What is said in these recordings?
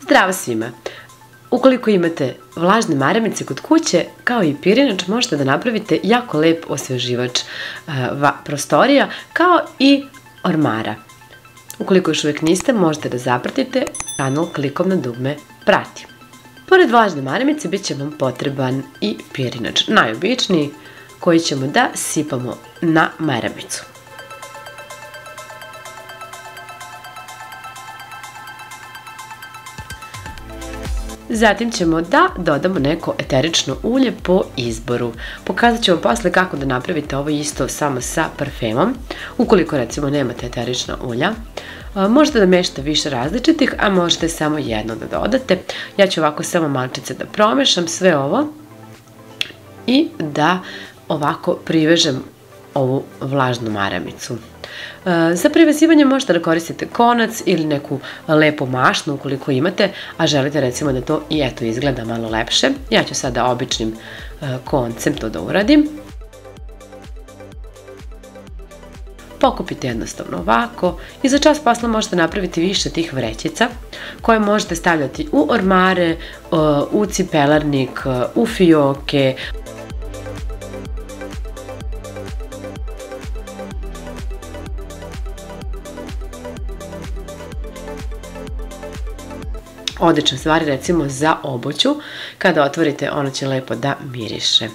Zdravo svima! Ukoliko imate vlažne maramice kod kuće, kao i pirinač, možete da napravite jako lep osveživač prostorija, kao i ormara. Ukoliko još uvijek niste, možete da zapratite kanal klikom na dugme Prati. Pored vlažne maramice bit će vam potreban i pirinač, najobičniji, koji ćemo da sipamo na maramicu. Zatim ćemo da dodamo neko eterično ulje po izboru. Pokazat ću vam posle kako da napravite ovo isto samo sa parfemom. Ukoliko recimo nemate eterična ulja, možete da mešate više različitih, a možete samo jedno da dodate. Ja ću ovako samo malčice da promešam sve ovo i da ovako privežem ovu vlažnu maramicu. Za privezivanje možete da koristite konac ili neku lepu mašnu ukoliko imate, a želite recimo da to i eto izgleda malo lepše. Ja ću sada običnim koncem to da uradim. Pokupite jednostavno ovako i za čas posla možete napraviti više tih vrećica koje možete stavljati u ormare, u cipelarnik, u fioke. Odlična stvar recimo za obuću, kada otvorite ono će lepo da miriše.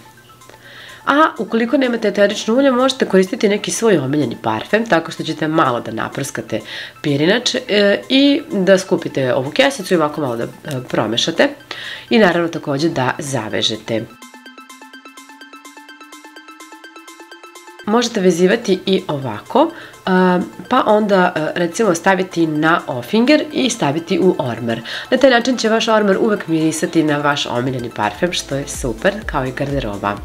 A ukoliko nemate eterično ulje, možete koristiti neki svoj omiljeni parfem, tako što ćete malo da naprskate pirinač i da skupite ovu kesicu i ovako malo da promešate i naravno također da zavežete. Možete vezivati i ovako, pa onda recimo staviti na ofinger i staviti u ormar. Na taj način će vaš ormar uvek mirisati na vaš omiljeni parfem, što je super, kao i garderoba.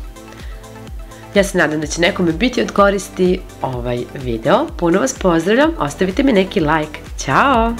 Ja se nadam da će nekome biti od koristi ovaj video. Puno vas pozdravljam, ostavite mi neki like. Ćao!